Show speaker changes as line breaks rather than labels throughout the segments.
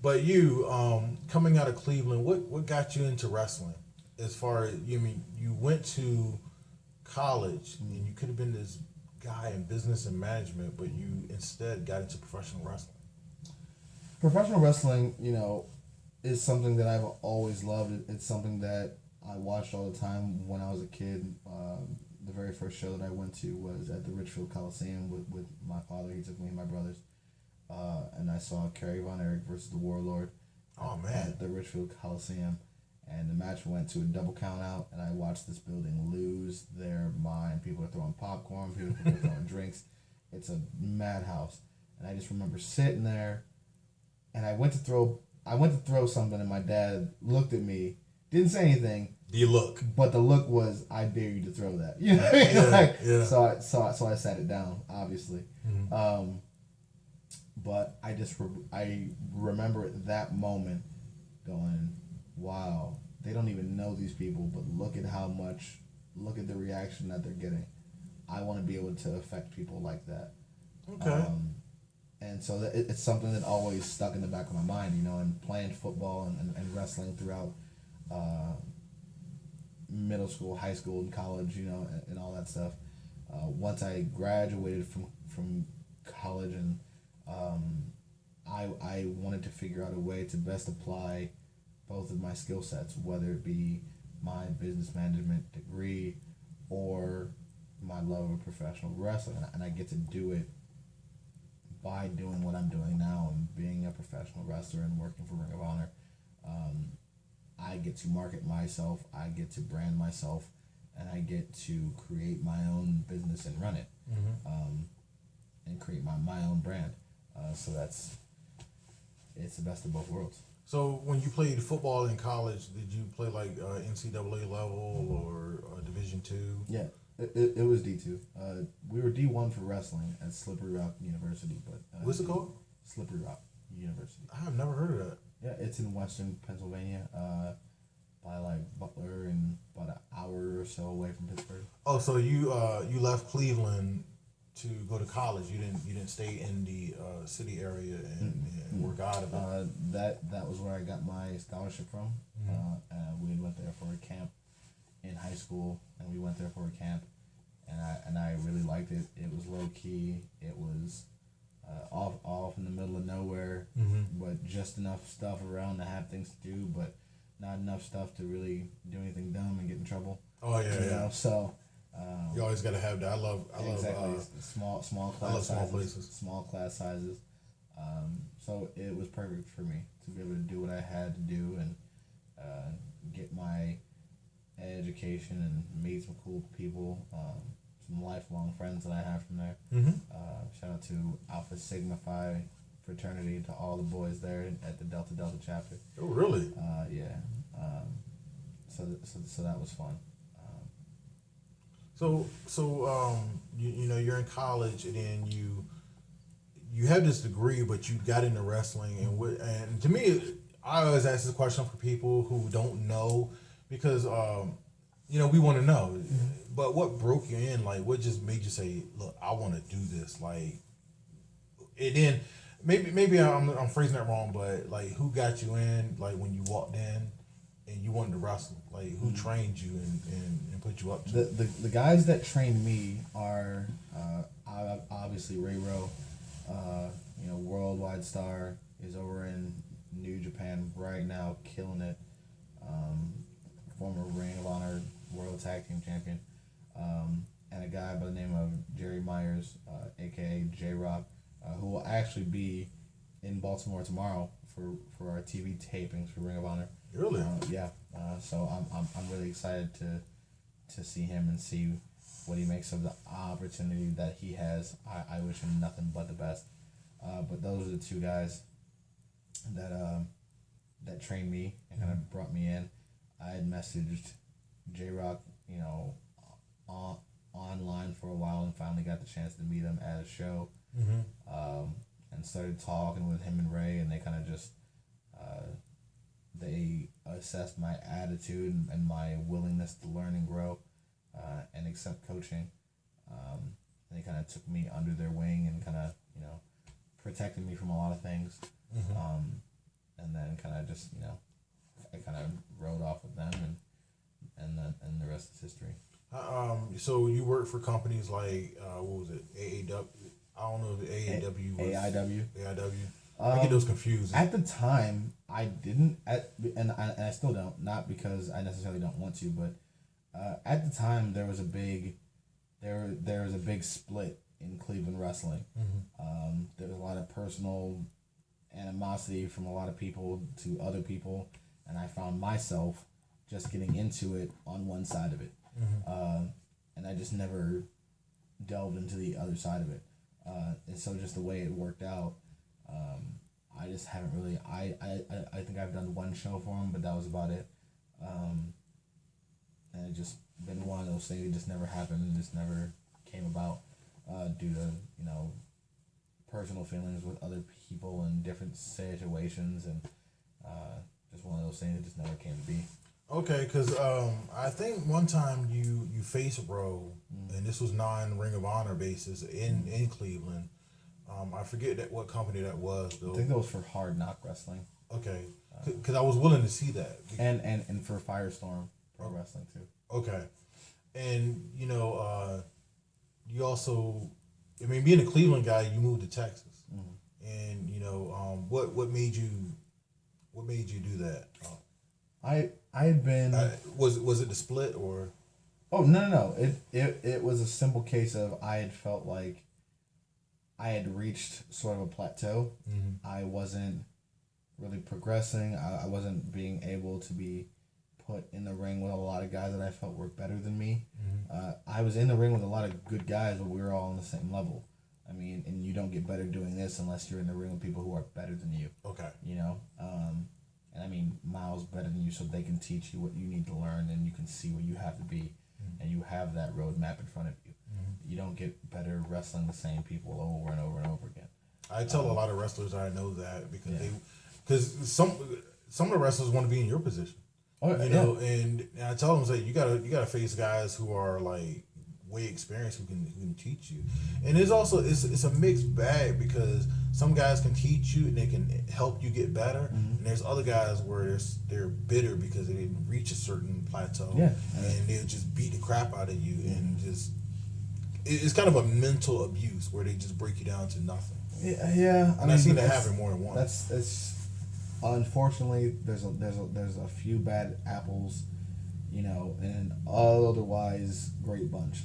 But you, coming out of Cleveland, what got you into wrestling? As far as you went to college and you could have been this guy in business and management, but you instead got into professional wrestling.
Professional wrestling, is something that I've always loved. It's something that I watched all the time when I was a kid. The very first show that I went to was at the Richfield Coliseum with my father. He took me and my brothers. And I saw Kerry Von Erich versus the Warlord at the Richfield Coliseum. And the match went to a double count out, and I watched this building lose their mind. People are throwing popcorn, people are throwing drinks. It's a madhouse. And I just remember sitting there, and I went to throw something, and my dad looked at me, didn't say anything.
The look.
But the look was, I dare you to throw that. So I sat it down, obviously. Mm-hmm. But I remember at that moment going, wow, they don't even know these people, but look at the reaction that they're getting. I want to be able to affect people like that.
Okay.
And so it's something that always stuck in the back of my mind, and playing football and wrestling throughout middle school, high school, and college, and all that stuff. Once I graduated from college, and I wanted to figure out a way to best apply both of my skill sets, whether it be my business management degree or my love of professional wrestling. And I get to do it by doing what I'm doing now and being a professional wrestler and working for Ring of Honor. I get to market myself, I get to brand myself, and I get to create my own business and run it, and create my own brand. So it's the best of both worlds.
So when you played football in college, did you play like NCAA level or Division II?
Yeah, it was D2. We were D1 for wrestling at Slippery Rock University, but
what's it called?
Slippery Rock University.
I have never heard of that.
Yeah, it's in Western Pennsylvania, by like Butler, and about an hour or so away from Pittsburgh.
Oh, so you left Cleveland to go to college. You didn't stay in the city area and work out of it.
That was where I got my scholarship from. We went there for a camp in high school, and we went there for a camp, and I really liked it. It was low key. It was off in the middle of nowhere, but just enough stuff around to have things to do, but not enough stuff to really do anything dumb and get in trouble.
Oh yeah.
So.
You always gotta have that. I love
small class sizes. Small class sizes. So it was perfect for me to be able to do what I had to do and get my education and meet some cool people, some lifelong friends that I have from there. Shout out to Alpha Sigma Phi fraternity, to all the boys there at the Delta chapter.
Oh really?
Yeah. So that was fun.
So you're in college, and then you have this degree, but you got into wrestling, and to me, I always ask this question for people who don't know, because we want to know. But what broke you in? Like, what just made you say, "Look, I want to do this"? Like, and then maybe I'm phrasing that wrong, but like, who got you in? Like, when you walked in and you wanted to wrestle, like, who trained you and put you up to
the guys that trained me are obviously Ray Rowe, worldwide star, is over in New Japan right now, killing it. Former Ring of Honor World Tag Team Champion, and a guy by the name of Jerry Myers, aka J Rock, who will actually be in Baltimore tomorrow for our TV tapings for Ring of Honor.
Really?
Yeah. So I'm really excited to see him and see what he makes of the opportunity that he has. I wish him nothing but the best. But those are the two guys that trained me and kind of brought me in. I had messaged J Rock, online for a while, and finally got the chance to meet him at a show. And started talking with him and Ray, and they kind of just they assessed my attitude and my willingness to learn and grow, and accept coaching. And they kind of took me under their wing and kind of protected me from a lot of things. then kind of just I kind of rode off with them, and the rest is history.
So you work for companies like what was it, AAW? I don't know if AAW was
AIW.
AIW. I get those confused.
At the time, I didn't, and I still don't. Not because I necessarily don't want to, but at the time there was a big split in Cleveland wrestling. There was a lot of personal animosity from a lot of people to other people, and I found myself just getting into it on one side of it, and I just never delved into the other side of it. And so just the way it worked out, I just haven't really. I think I've done one show for him, but that was about it. And it just been one of those things. It just never happened and just never came about due to personal feelings with other people and different situations, and just one of those things that just never came to be.
Okay, because I think one time you faced Rowe, and this was non-Ring of Honor basis in Cleveland. I forget what company that was though.
I think that was for Hard Knock Wrestling.
Okay, because I was willing to see that.
And for Firestorm Pro Wrestling too.
Okay, and you also, I mean, being a Cleveland guy, you moved to Texas, and what made you do that?
I had been.
Was it the split or?
Oh no! It was a simple case of I had felt like I had reached sort of a plateau. I wasn't really progressing. I wasn't being able to be put in the ring with a lot of guys that I felt were better than me. I was in the ring with a lot of good guys, but we were all on the same level. I mean, and you don't get better doing this unless you're in the ring with people who are better than you.
Okay.
And I mean, miles better than you, so they can teach you what you need to learn, and you can see where you have to be, and you have that roadmap in front of you. You don't get better wrestling the same people over and over and over again.
I tell a lot of wrestlers I know that because some of the wrestlers want to be in your position. And I tell them, say you gotta face guys who are like way experienced who can teach you. And it's also it's a mixed bag because some guys can teach you and they can help you get better, and there's other guys where they're bitter because they didn't reach a certain plateau, and they'll just beat the crap out of you, and just it's kind of a mental abuse where they just break you down to nothing.
Yeah.
And I've seen that happen more than once.
That's unfortunately there's a few bad apples, and otherwise great bunch.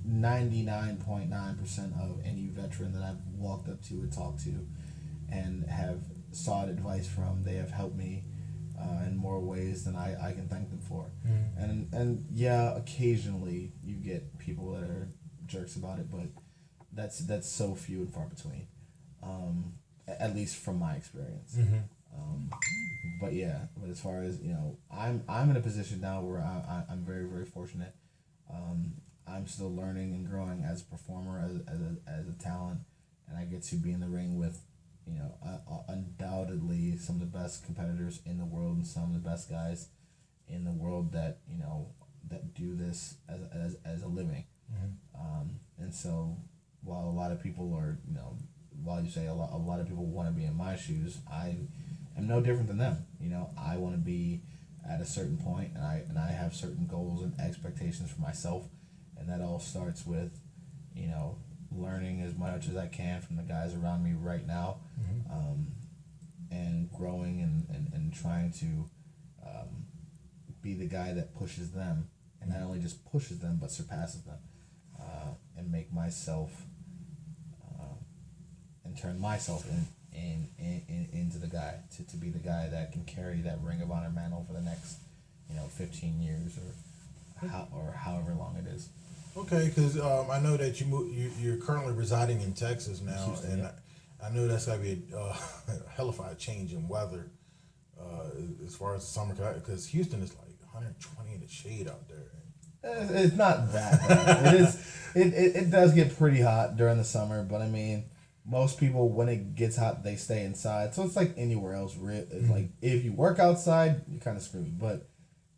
99.9% of any veteran that I've walked up to and talked to and have sought advice from, they have helped me in more ways than I can thank them for. And yeah, occasionally you get people that are jerks about it, but that's so few and far between, at least from my experience. But as far as I'm in a position now where I'm very, very fortunate. I'm still learning and growing as a performer, as a talent, and I get to be in the ring with undoubtedly some of the best competitors in the world and some of the best guys in the world that that do this as a living. And so while a lot of people are while you say a lot of people want to be in my shoes, I am no different than them. I want to be at a certain point, and I have certain goals and expectations for myself, and that all starts with learning as much as I can from the guys around me right now, and growing and trying to be the guy that pushes them, and not only just pushes them but surpasses them, and make myself and turn myself into the guy to be the guy that can carry that Ring of Honor mantle for the next 15 years or however long it is.
Okay, because I know that you're currently residing in Texas now,
Houston,
and I know that's gotta be a hellified change in weather as far as the summer, because Houston is like 120 in the shade out there.
It's not that bad. It is. It does get pretty hot during the summer, but I mean, most people when it gets hot they stay inside. So it's like anywhere else. It's like if you work outside, you're kind of screwed. But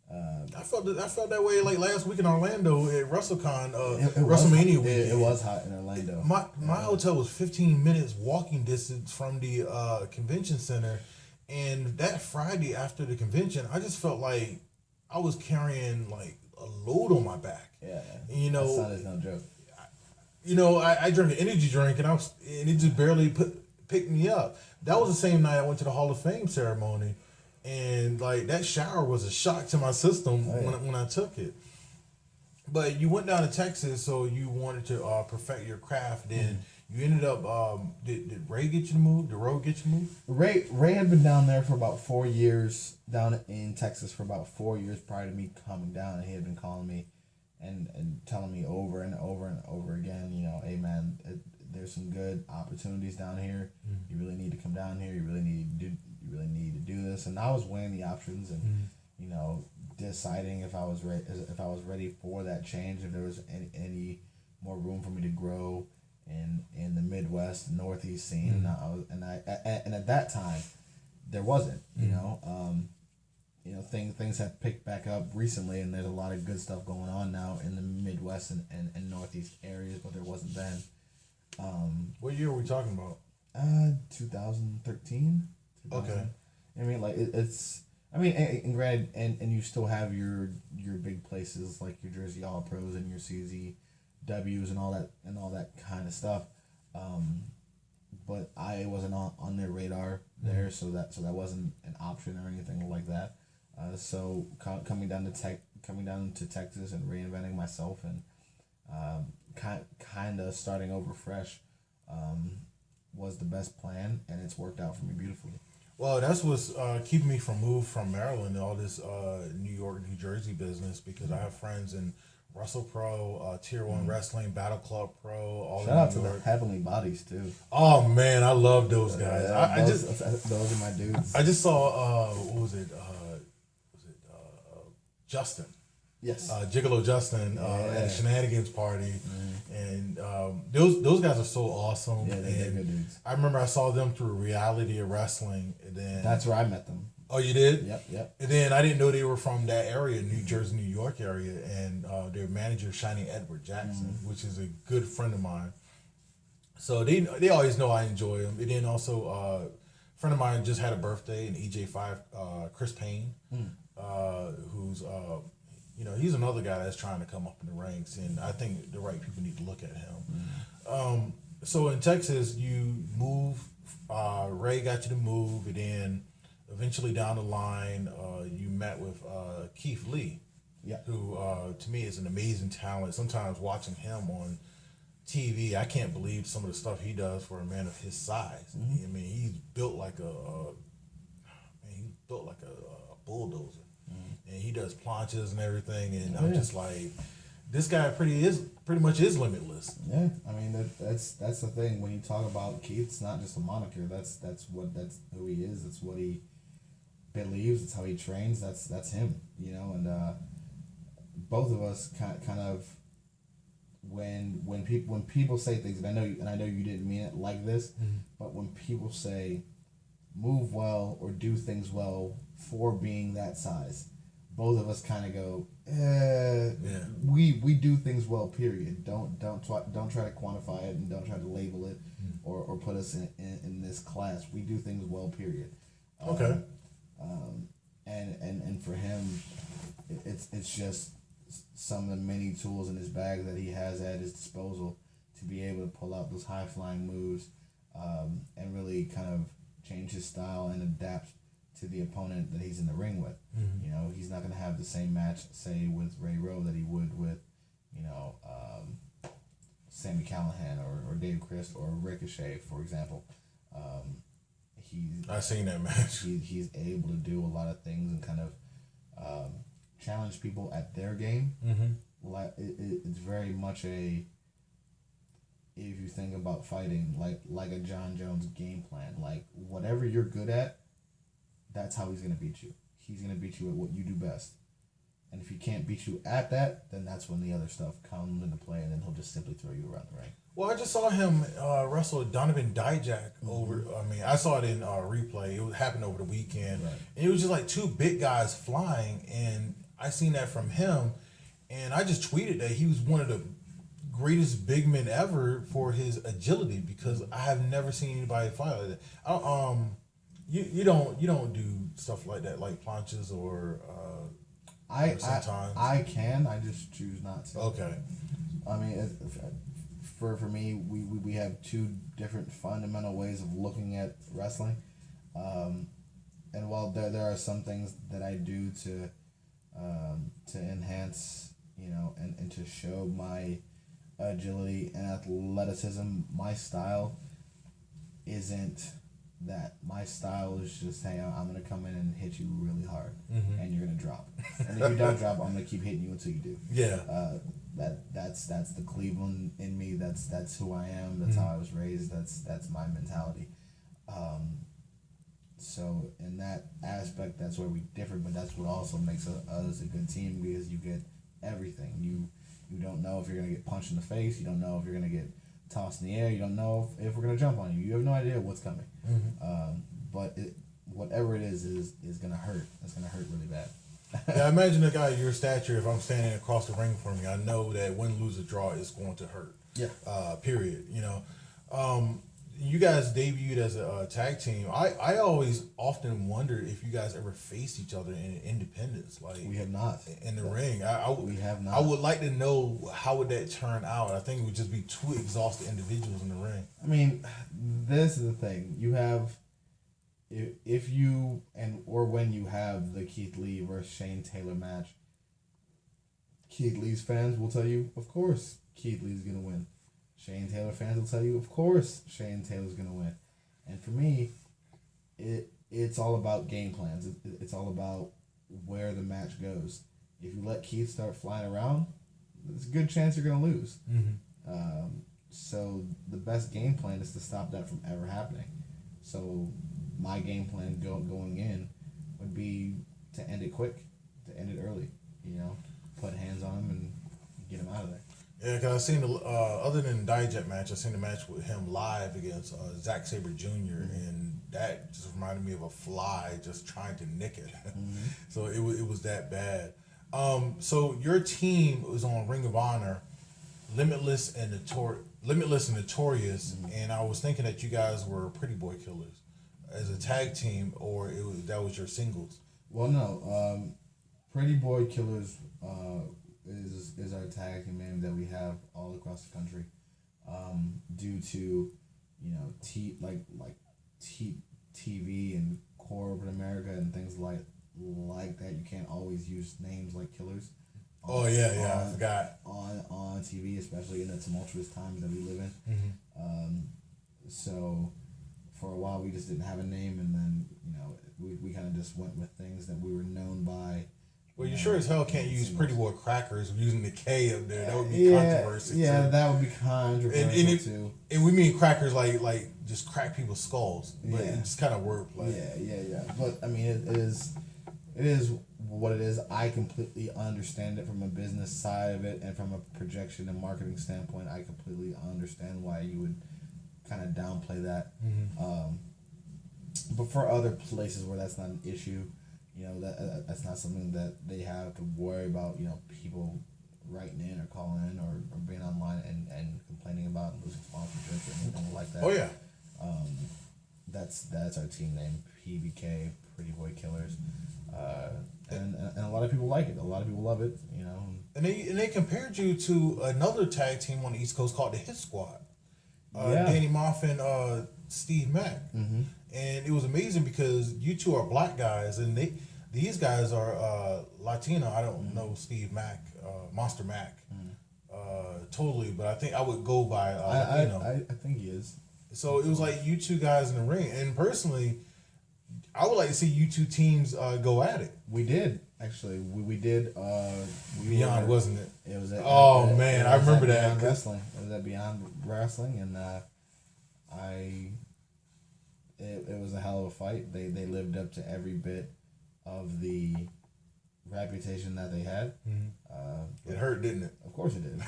I felt that way like last week in Orlando at WrestleCon,
it
WrestleMania
was,
weekend.
It was hot in Orlando.
My hotel was 15 minutes walking distance from the convention center, And that Friday after the convention, I just felt like I was carrying like a load on my back.
Yeah.
And, you
That
know,
sun is no joke.
I drank an energy drink and it just barely picked me up. That was the same night I went to the Hall of Fame ceremony, and like that shower was a shock to my system when I took it. But you went down to Texas, so you wanted to perfect your craft. Then you ended up. Did Ray get you to move? Did Rowe get you to move?
Ray had been down there for about 4 years, down in Texas for about 4 years prior to me coming down, and he had been calling me and telling me over and over and over again, hey man, there's some good opportunities down here. You really need to come down here. You really need to do this. And I was weighing the options and deciding if I was ready for that change, if there was any more room for me to grow in the Midwest, Northeast scene. And at that time there wasn't. Things have picked back up recently, and there's a lot of good stuff going on now in the Midwest and Northeast areas, but there wasn't then.
What year are we talking about?
2013.
Okay.
I mean, like it's. I mean, and granted, and you still have your big places like your Jersey All Pros and your CZWs and all that kind of stuff. But I wasn't on their radar there, so that wasn't an option or anything like that. So coming down to Texas and reinventing myself and kind of starting over fresh was the best plan, and it's worked out for me beautifully.
Well, that's what's keeping me from moving from Maryland to all this New York, New Jersey business, because I have friends in Wrestle Pro, Tier 1 Wrestling, Battle Club Pro, all
Shout out
in
to
New
the
York.
Heavenly Bodies too.
Oh man, I love those guys.
Those are my dudes.
I just saw what was it? Justin.
Yes.
Gigolo Justin at a Shenanigans party, and those guys are so awesome.
Yeah, they're good dudes.
I remember I saw them through Reality of Wrestling, and then
That's where I met them.
Oh, you did?
Yep.
And then I didn't know they were from that area, New Jersey, New York area, and their manager, Shining Edward Jackson, which is a good friend of mine. So they always know I enjoy them. And then also, a friend of mine just had a birthday, an EJ5, Chris Payne, who's he's another guy that's trying to come up in the ranks, and I think the right people need to look at him. So in Texas, you move. Ray got you to move, and then eventually down the line, you met with Keith Lee, who to me is an amazing talent. Sometimes watching him on TV, I can't believe some of the stuff he does for a man of his size. I mean, he's built like a bulldozer, and he does planches and everything. And I'm just like, this guy pretty much is limitless.
Yeah, I mean that's the thing when you talk about Keith. It's not just a moniker. That's who he is. That's what he believes. It's how he trains. That's him. And both of us kind of when people say things, and I know you didn't mean it like this, but when people say move well or do things well for being that size, both of us kind of go, we do things well, period. Don't try to quantify it, and don't try to label it or put us in this class. We do things well, period.
Okay.
And for him, it's just some of the many tools in his bag that he has at his disposal to be able to pull out those high flying moves, and really kind of change his style and adapt to the opponent that he's in the ring with. He's not going to have the same match, say, with Ray Rowe that he would with, Sami Callihan or Dave Christ or Ricochet, for example.
I've seen that match.
He's able to do a lot of things and kind of challenge people at their game. Like it's very much if you think about fighting, like a John Jones game plan. Like whatever you're good at, that's how he's gonna beat you. He's gonna beat you at what you do best. And if he can't beat you at that, then that's when the other stuff comes into play, and then he'll just simply throw you around the ring.
Well, I just saw him wrestle Donovan Dijak over. I mean, I saw it in replay. It happened over the weekend,
Right.
and it was just like two big guys flying, and I seen that from him, and I just tweeted that he was one of the greatest big men ever for his agility, because I have never seen anybody fight like that. you don't do stuff like that, like planches or sometimes.
I can. I just choose not to.
Okay.
I mean, for me, we have two different fundamental ways of looking at wrestling, and while there are some things that I do to enhance, and to show my agility and athleticism, my style isn't that. My style is just, hey, I'm gonna come in and hit you really hard, and you're gonna drop, and if you don't drop, I'm gonna keep hitting you until you do.
Yeah.
That's the Cleveland in me. That's who I am. That's how I was raised. That's my mentality. So in that aspect, that's where we differ. But that's what also makes us a good team, because you get everything. You don't know if you're gonna get punched in the face. You don't know if you're gonna get tossed in the air. You don't know if we're gonna jump on you. You have no idea what's coming. But whatever it is gonna hurt. It's gonna hurt really bad.
Yeah, imagine a guy your stature. If I'm standing across the ring from you, I know that win, lose, or draw is going to hurt.
Yeah.
Period. You guys debuted as a tag team. I always often wonder if you guys ever faced each other in independence, like
We have not.
in the ring.
We have not.
I would like to know how would that turn out. I think it would just be two exhausted individuals in the ring.
I mean, this is the thing. You have, if you or when you have the Keith Lee versus Shane Taylor match, Keith Lee's fans will tell you, of course, Keith Lee's gonna win. Shane Taylor fans will tell you, of course, Shane Taylor's gonna win. And for me, it's all about game plans. It's all about where the match goes. If you let Keith start flying around, there's a good chance you're gonna lose. So the best game plan is to stop that from ever happening. So my game plan going in would be to end it quick, to end it early. Put hands on him and get him out of there.
Yeah, because I seen other than the Dijak match, I seen the match with him live against Zack Sabre Jr. And that just reminded me of a fly just trying to nick it. So it was that bad. So your team was on Ring of Honor, Limitless and Notorious, and I was thinking that you guys were Pretty Boy Killers as a tag team, or that was your singles.
Well, no, Pretty Boy Killers is our tag team name that we have all across the country, due to TV and corporate America and things like that. You can't always use names like Killers.
I forgot.
On TV, especially in the tumultuous times that we live in. So for a while we just didn't have a name, and then we kind of just went with things that we were known by.
Well, you sure as hell can't use Pretty Boy Crackers using the K up there. That would be controversy.
Yeah,
too.
that would be controversial too.
And we mean crackers like just crack people's skulls, but it just kind of wordplay.
Yeah. But I mean, it is what it is. I completely understand it from a business side of it, and from a projection and marketing standpoint. I completely understand why you would kind of downplay that. But for other places where that's not an issue, that's not something that they have to worry about. People writing in or calling in or being online and complaining about losing sponsorships or anything like that.
Oh yeah.
That's our team name, PBK, Pretty Boy Killers, and a lot of people like it. A lot of people love it.
And they compared you to another tag team on the East Coast called the Hit Squad. Danny Maff and Steve Mack. And it was amazing because you two are black guys, and these guys are Latino. I don't know Steve Mack, Monster Mack, totally, but I think I would go by Latino.
I think he is.
So it was like you two guys in the ring, and personally, I would like to see you two teams go at it.
We did actually. We did.
Beyond, wasn't it?
It was.
I remember that.
Beyond Wrestling. It was at Beyond Wrestling, and It was a hell of a fight. They lived up to every bit of the reputation that they had.
It hurt, didn't it?
Of course it did.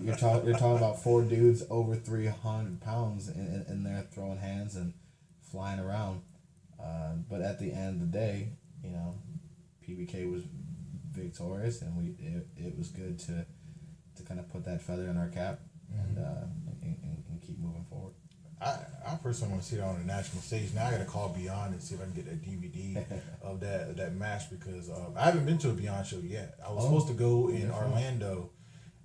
You're talking about four dudes over 300 pounds in there throwing hands and flying around. But at the end of the day, PBK was victorious, and it was good to kind of put that feather in our cap and keep moving forward.
I personally want to see it on a national stage. Now I got to call Beyond and see if I can get that DVD of that match because I haven't been to a Beyond show yet. I was supposed to go in Orlando,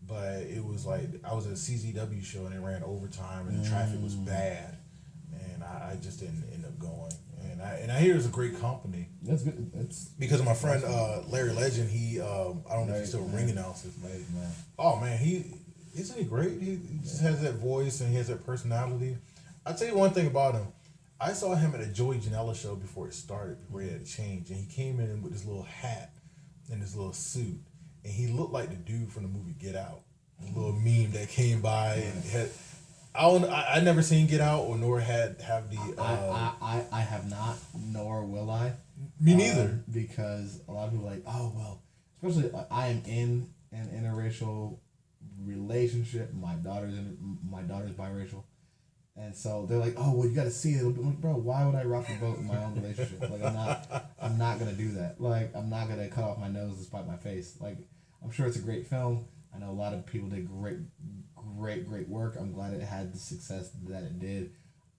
but it was like I was at a CZW show and it ran overtime and the traffic was bad, and I just didn't end up going. And I hear it's a great company.
That's good. That's
because of my friend Larry Legend. He I don't know if he's still ring announces.
man.
Oh man, isn't he great? He just has that voice and he has that personality. I'll tell you one thing about him. I saw him at a Joey Janela show before it started, before he had to change, and he came in with this little hat and this little suit, and he looked like the dude from the movie Get Out. A little meme that came by and had. I never seen Get Out or nor have the.
I have not, nor will I.
Me neither.
Because a lot of people are like, oh well, especially I am in an interracial relationship. My daughter's biracial, and so they're like, oh well, you got to see it. I'm like, bro, why would I rock the boat in my own relationship? Like I'm not gonna do that. Like I'm not gonna cut off my nose to spite my face. Like I'm sure it's a great film. I know a lot of people did great work. I'm glad it had the success that it did.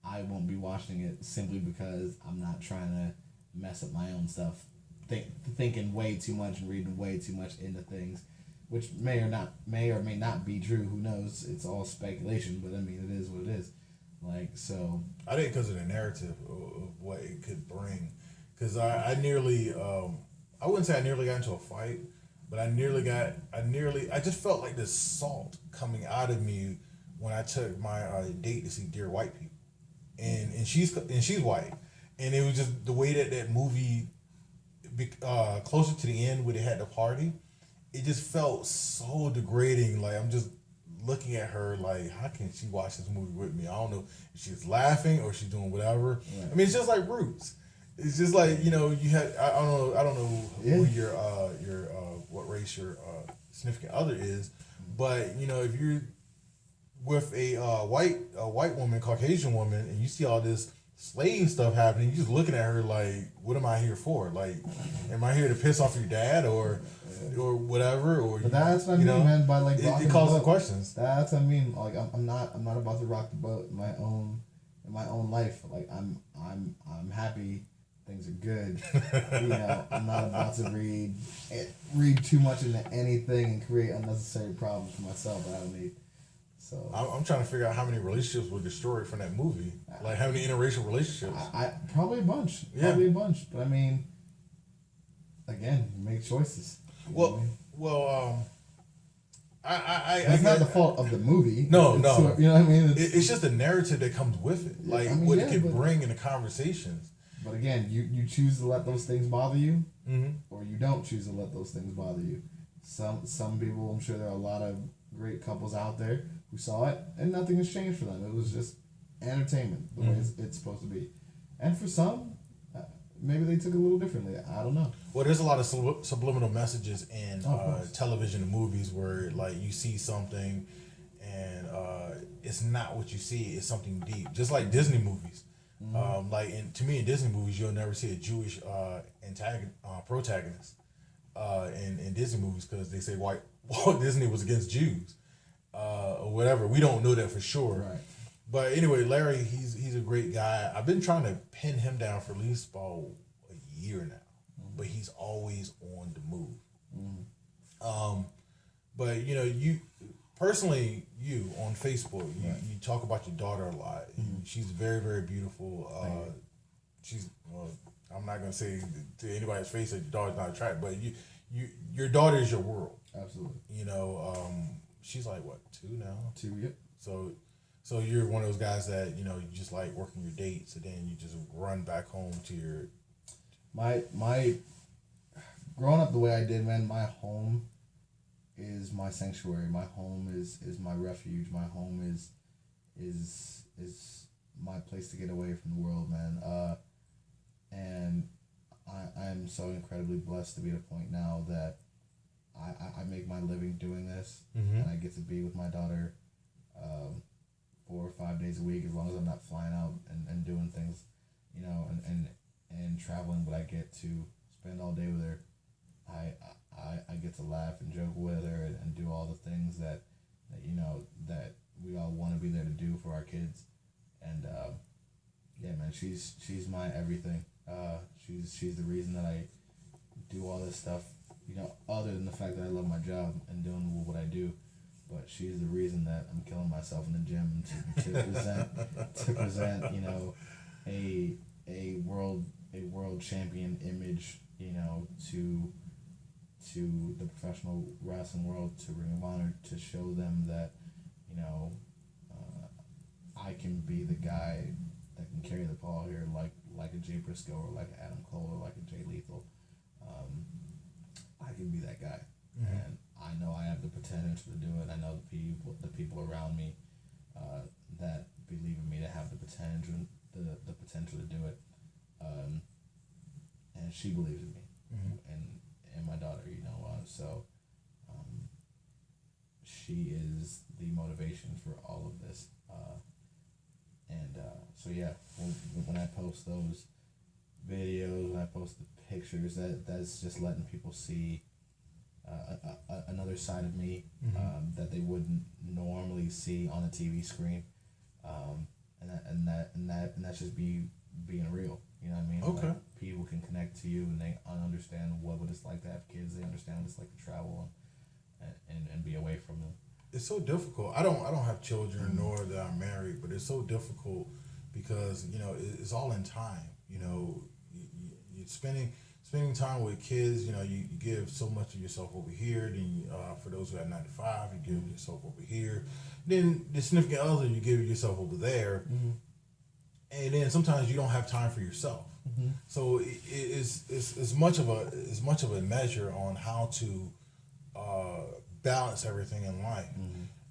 I won't be watching it simply because I'm not trying to mess up my own stuff, thinking way too much and reading way too much into things, which may or may not be true. Who knows? It's all speculation, but I mean, it is what it is. Like so,
I think because of the narrative of what it could bring, because I nearly I wouldn't say I nearly got into a fight. But I just felt like this salt coming out of me when I took my date to see Dear White People, and she's white, and it was just the way that movie, closer to the end when they had the party, it just felt so degrading. Like I'm just looking at her like, how can she watch this movie with me? I don't know if she's laughing or she's doing whatever. Right. I mean, it's just like Roots. It's just like, you know, you had I don't know who your what race your significant other is, but you know, if you're with a white woman, Caucasian woman, and you see all this slave stuff happening, you're just looking at her like, what am I here for? Like, am I here to piss off your dad or whatever? Or
but that's what I mean, man. By like
it calls the questions.
That's what I mean. Like I'm not about to rock the boat in my own life. Like I'm happy. Things are good. You know, I'm not about to read too much into anything and create unnecessary problems for myself that I don't need. So
I'm trying to figure out how many relationships were destroyed from that movie. Like how many interracial relationships?
I probably a bunch. Probably a bunch. But I mean, again, you make choices. It's not the fault of the movie.
No.
You know what I mean?
It's just the narrative that comes with it. Like what it can bring in the conversations.
But again, you choose to let those things bother you, or you don't choose to let those things bother you. Some people, I'm sure there are a lot of great couples out there who saw it, and nothing has changed for them. It was just entertainment, the way it's supposed to be. And for some, maybe they took it a little differently. I don't know.
Well, there's a lot of subliminal messages in television and movies where, like, you see something, and it's not what you see. It's something deep. Just like Disney movies. To me in Disney movies, you'll never see a Jewish protagonist in Disney movies because they say Walt Disney was against Jews or whatever. We don't know that for sure.
Right.
But anyway, Larry, he's a great guy. I've been trying to pin him down for at least about a year now, but he's always on the move. But you know, you personally, you on Facebook, you talk about your daughter a lot. She's very, very beautiful. She's I'm not gonna say to anybody's face that your daughter's not attractive, but your daughter is your world.
Absolutely.
You know, she's like what, 2 now?
2, yep.
So you're one of those guys that, you know, you just like working your dates and then you just run back home to your.
My growing up the way I did, man. My home is my sanctuary. My home is my refuge. My home is my place to get away from the world, man. And I am so incredibly blessed to be at a point now that I make my living doing this, and I get to be with my daughter 4 or 5 days a week, as long as I'm not flying out and doing things, you know, and traveling, but I get to spend all day with her. I get to laugh and joke with her and do all the things that you know that we all want to be there to do for our kids, And yeah, man, she's my everything. She's the reason that I do all this stuff. You know, other than the fact that I love my job and doing what I do, but she's the reason that I'm killing myself in the gym to present you know a world champion image, you know, to the professional wrestling world, to Ring of Honor, to show them that, you know, I can be the guy that can carry the ball here, like a Jay Briscoe or like Adam Cole or like a Jay Lethal. I can be that guy, and I know I have the potential to do it. I know the people around me that believe in me to have the potential to do it, and she believes in me, and my daughter, you know, so she is the motivation for all of this, and so yeah, when I post those videos, when I post the pictures, that's just letting people see another side of me that they wouldn't normally see on a TV screen, and that's just being real. You know what I mean?
Okay.
Like, people can connect to you and they understand what it's like to have kids. They understand what it's like to travel and be away from them.
It's so difficult. I don't have children, nor that I'm married, but it's so difficult because, you know, it's all in time. You know, you're spending time with kids. You know, you give so much of yourself over here. Then for those who have 9 to 5, you give yourself over here. Then the significant other, you give yourself over there. And then sometimes you don't have time for yourself. So it's much of a measure on how to balance everything in life.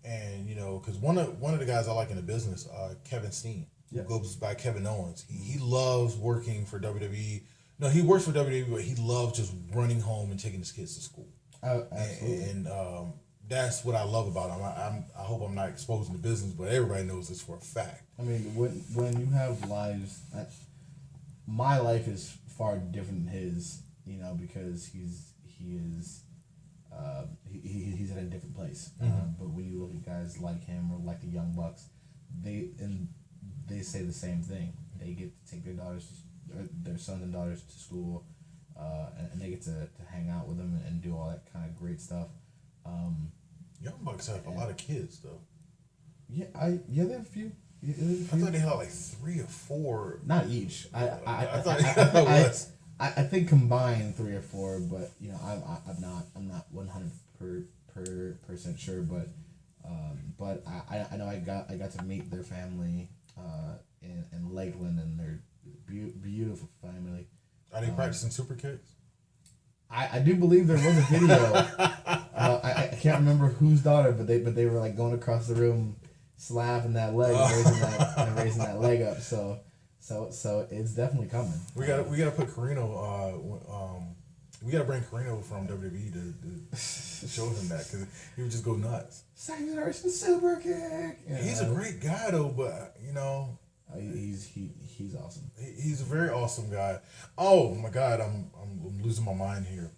And you know, because one of the guys I like in the business, Kevin Steen, who goes by Kevin Owens, he loves working for WWE. No, he works for WWE, but he loves just running home and taking his kids to school.
Absolutely.
And that's what I love about him. I hope I'm not exposing the business, but everybody knows this for a fact.
I mean, when you have lives, my life is far different than his, you know, because he's at a different place. But when you look at guys like him or like the Young Bucks, they say the same thing. They get to take their sons and daughters to school, and they get to hang out with them and do all that kind of great stuff.
Young Bucks have a lot of kids though.
Yeah, they have a few.
I thought they had like 3 or 4.
Not each.
I
I think combined 3 or 4, but you know, I'm not 100% sure, but I know I got to meet their family in Lakeland, and they're beautiful family.
Are they practicing super kicks?
I do believe there was a video. I can't remember whose daughter, but they were like going across the room, slapping that leg, and raising that leg up. So it's definitely coming.
We gotta put Carino. We gotta bring Carino from WWE to show him that, because he would just go nuts.
Second generation super kick. You know,
he's a great guy though, but you know,
he's awesome.
He's a very awesome guy. Oh my God, I'm losing my mind here.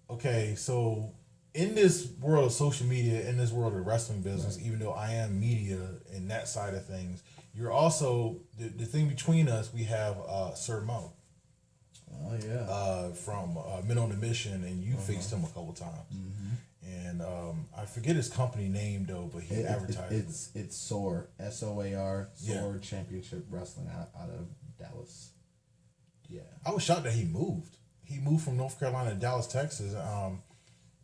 Okay, so in this world of social media, in this world of wrestling business, even though I am media and that side of things, you're also the thing between us. We have Sir Mo.
Oh yeah.
From Men on a Mission, and you faced him a couple times. And I forget his company name though, but he advertised.
It's SOAR, SOAR, SOAR
Yeah.
Championship Wrestling out of Dallas. Yeah.
I was shocked that he moved. He moved from North Carolina to Dallas, Texas.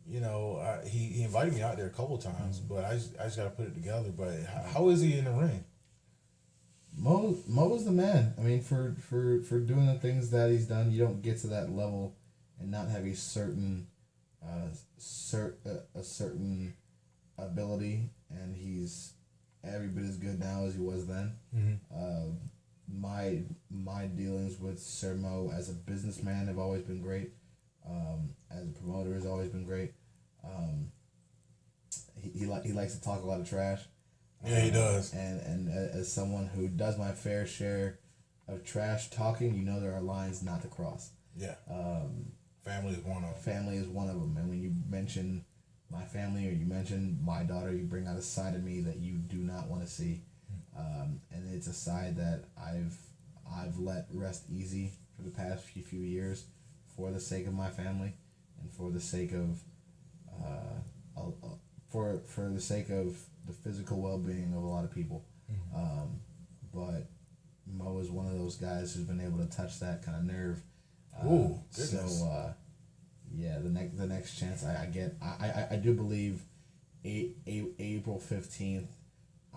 You know, he invited me out there a couple times, but I just got to put it together. But how is he in the ring?
Mo is the man. I mean, for doing the things that he's done, you don't get to that level and not have a certain ability, and he's every bit as good now as he was then. My dealings with Sir Mo as a businessman have always been great. As a promoter has always been great. He likes to talk a lot of trash.
Yeah, he does.
And as someone who does my fair share of trash talking, you know there are lines not to cross.
Yeah. Family is one of them.
Family is one of them. And when you mention my family or you mention my daughter, you bring out a side of me that you do not want to see. And it's a side that I've let rest easy for the past few years, for the sake of my family, and for the sake of for the sake of the physical well being of a lot of people. But Mo is one of those guys who's been able to touch that kind of nerve.
Ooh, goodness.
So yeah, the next chance I get, I do believe April 15th,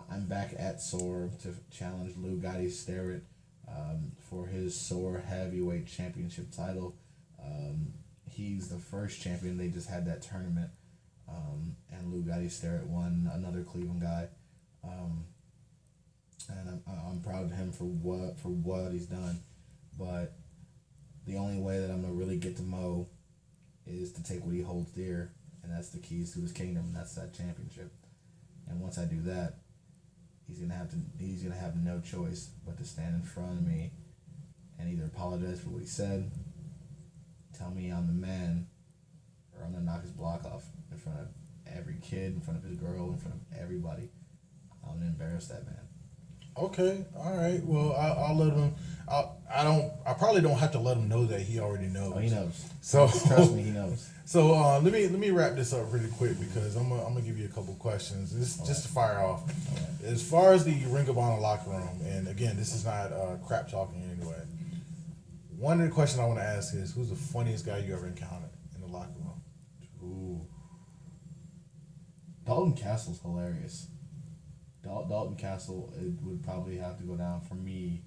I'm back at SOAR to challenge Lou Gotti Sterrett for his SOAR heavyweight championship title. He's the first champion. They just had that tournament, and Lou Gotti Sterrett won, another Cleveland guy. And I'm proud of him for what he's done. But the only way that I'm gonna really get to Mo is to take what he holds dear, and that's the keys to his kingdom, and that's that championship. And once I do that, he's gonna have no choice but to stand in front of me and either apologize for what he said, tell me I'm the man, or I'm gonna knock his block off in front of every kid, in front of his girl, in front of everybody. I'm gonna embarrass that man.
Okay, all right. Well, I'll let him. I probably don't have to let him know that he already knows.
Oh, he knows.
So
trust me, he knows.
So let me wrap this up really quick because I'm gonna give you a couple questions just to fire off. Right. As far as the Ring of Honor locker room, and again, this is not crap talking anyway. One of the questions I want to ask is, who's the funniest guy you ever encountered in the locker room?
Ooh. Dalton Castle's hilarious. Dalton Castle, it would probably have to go down for me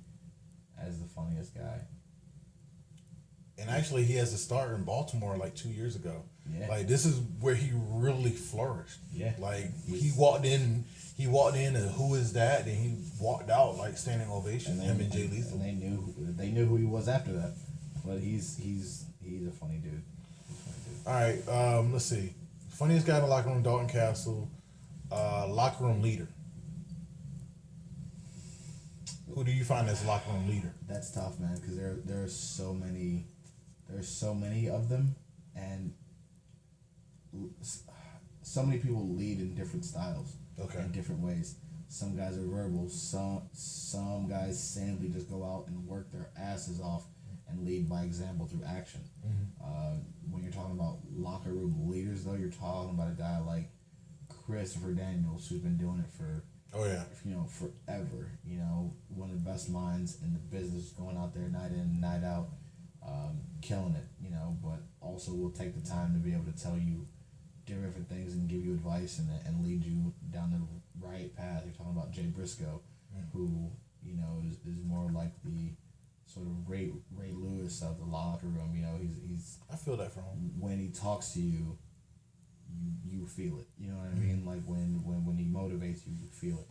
as the funniest guy.
And actually, he has a start in Baltimore like 2 years ago.
Yeah.
Like, this is where he really flourished.
Yeah.
Like, he walked in, and who is that? And he walked out like standing ovation. Him and Jay Lethal.
And they knew who he was after that. But he's a funny dude.
All right. Let's see. Funniest guy in the locker room, Dalton Castle. Locker room leader. Who do you find as locker room leader?
That's tough, man, because there are so many. There's so many of them, and so many people lead in different styles.
Okay.
In different ways. Some guys are verbal. Some guys simply just go out and work their asses off and lead by example through action. Mm-hmm. When you're talking about locker room leaders, though, you're talking about a guy like Christopher Daniels, who's been doing it for forever. One of the best minds in the business, going out there night in, night out, killing it. But also will take the time to be able to tell you different things and give you advice and lead you down the right path. You're talking about Jay Briscoe, who is more like the sort of Ray Lewis of the locker room. He's
I feel that from him.
When he talks to you, you feel it. You know what I mean? Like when he motivates you, you feel it.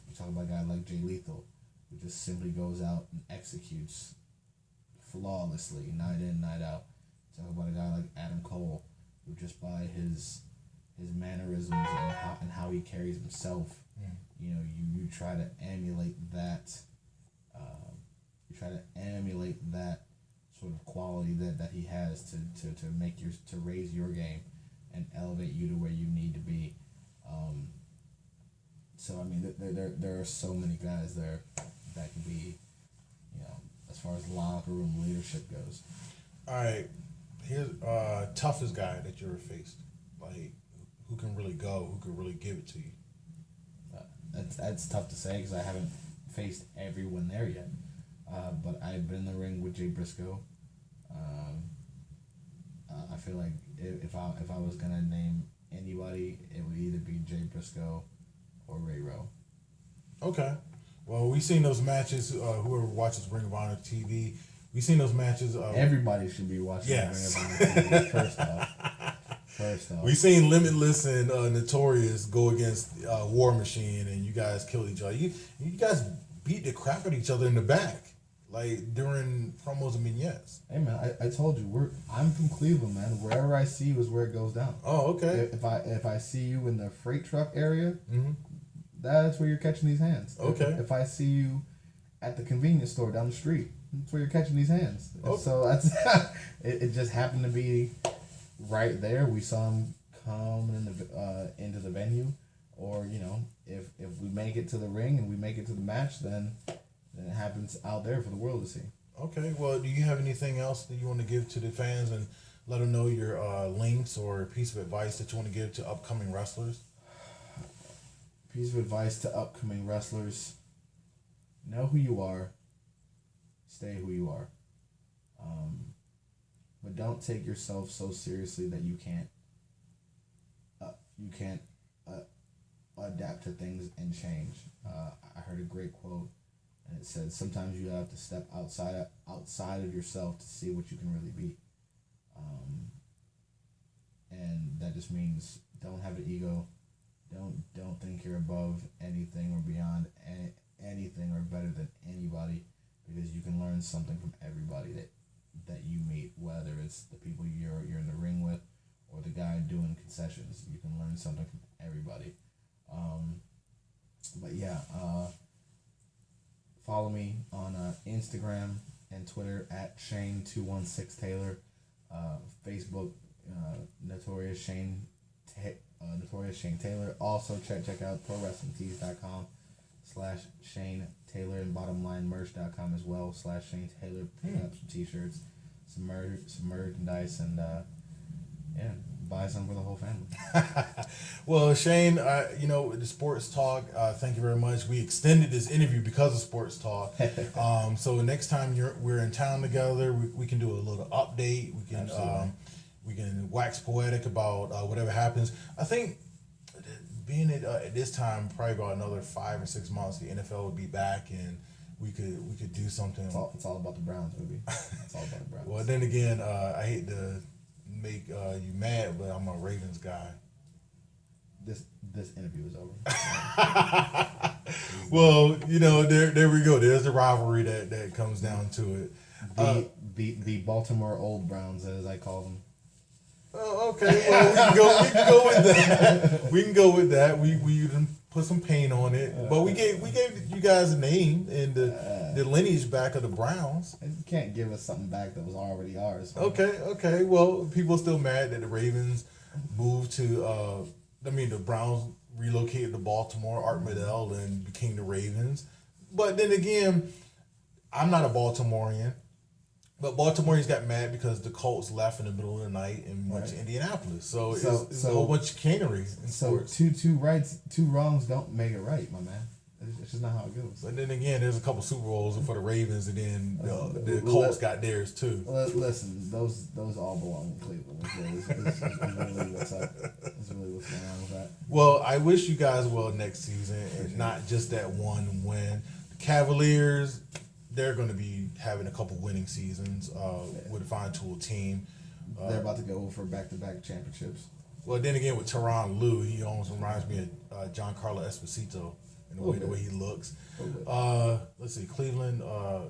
You talk about a guy like Jay Lethal, who just simply goes out and executes flawlessly, night in, night out. You talk about a guy like Adam Cole, who just by his mannerisms and how he carries himself, you try to emulate that. You try to emulate that sort of quality that he has to raise your game and elevate you to where you need to be. So I mean, there are so many guys there that can be, as far as locker room leadership goes.
All right, here's toughest guy that you ever faced, like who can really go, who can really give it to you.
That's tough to say because I haven't faced everyone there yet. But I've been in the ring with Jay Briscoe. I feel like if I was gonna name anybody, it would either be Jay Briscoe or Ray Rowe. Okay.
Well, we've seen those matches. Whoever watches Ring of Honor TV, we've seen those matches.
Everybody should be watching Ring of Honor TV. First off.
We've seen Limitless and Notorious go against War Machine, and you guys killed each other. You guys beat the crap out of each other in the back, like during promos and vignettes.
Hey man, I told you I'm from Cleveland, man. Wherever I see you is where it goes down.
Oh, okay.
If I see you in the freight truck area,
mm-hmm.
That's where you're catching these hands.
Okay.
If I see you at the convenience store down the street, that's where you're catching these hands.
Okay.
So that's it. Just happened to be right there. We saw him come into the venue. or if we make it to the ring and we make it to the match, then it happens out there for the world to see.
Okay, well, do you have anything else that you want to give to the fans and let them know your links or piece of advice that you want to give to upcoming wrestlers?
Piece of advice to upcoming wrestlers: know who you are, stay who you are, but don't take yourself so seriously that you can't adapt to things and change. I heard a great quote, and it said, "Sometimes you have to step outside of yourself to see what you can really be." And that just means don't have an ego. Don't think you're above anything or beyond anything or better than anybody, because you can learn something from everybody that you meet, whether it's the people you're in the ring with or the guy doing concessions. You can learn something from everybody. But yeah, follow me on Instagram and Twitter at Shane216Taylor, Facebook Notorious Shane Taylor. Also check out ProWrestlingTees.com/Shane Taylor and BottomLineMerch.com as well /Shane Taylor. Pick up some t-shirts, some merchandise, and buy some for the whole family.
Well, Shane, the Sports Talk, thank you very much. We extended this interview because of Sports Talk. So next time we're in town together, we can do a little update. We can wax poetic about whatever happens. I think being at this time, probably about another 5 or 6 months, the NFL would be back, and we could do something.
It's all about the Browns, baby. It's all about the Browns.
Well, then again, I hate to make you mad, but I'm a Ravens guy.
This interview is over.
Well, there we go. There's the rivalry that comes down to it.
The Baltimore Old Browns, as I call them.
Oh, okay. Well, we can go with that. We can go with that. We done put some paint on it, but we gave you guys a name and the lineage back of the Browns.
You can't give us something back that was already ours. Huh?
Okay. Well, people are still mad that the Ravens moved to. The Browns relocated to Baltimore, Art Modell, and became the Ravens. But then again, I'm not a Baltimorean. But Baltimoreans got mad because the Colts left in the middle of the night and went to Indianapolis. So it's a whole bunch of chicanery in sports.
Two wrongs don't make it right, my man. It's just not how it goes.
But then again, there's a couple Super Bowls for the Ravens, and then the Colts got theirs too.
Listen, those all belong in Cleveland. It's really what's up. It's really what's going on with that.
Well, I wish you guys well next season, and not just that one win. The Cavaliers, they're going to be having a couple winning seasons with a fine tool team.
They're about to go for back-to-back championships.
Well, then again, with Tyronn Lue, he almost reminds me of Giancarlo Esposito in the way he looks. Let's see, Cleveland,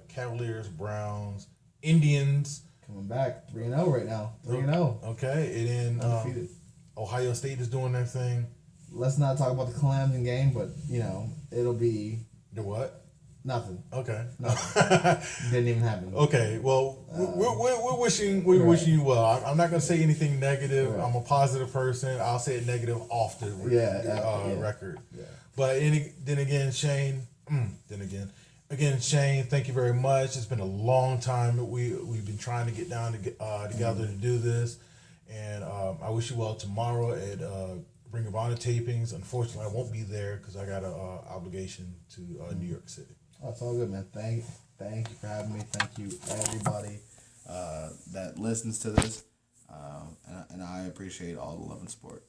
Cavaliers, Browns, Indians.
Coming back 3-0 right now. 3-0.
Okay, and then
undefeated.
Ohio State is doing their thing.
Let's not talk about the Clemson game, but it'll be
The what?
nothing.
Okay.
Nothing. Didn't even happen.
Okay. Well, we're wishing wishing you well. I'm not gonna say anything negative.
Right.
I'm a positive person. I'll say it negative off the record.
Yeah.
But then again, Shane. Shane, thank you very much. It's been a long time that we've been trying to get down together to do this, and I wish you well tomorrow at Ring of Honor tapings. Unfortunately, I won't be there because I got an obligation to New York City.
Oh, it's all good, man. Thank you for having me. Thank you, everybody that listens to this, and I appreciate all the love and support.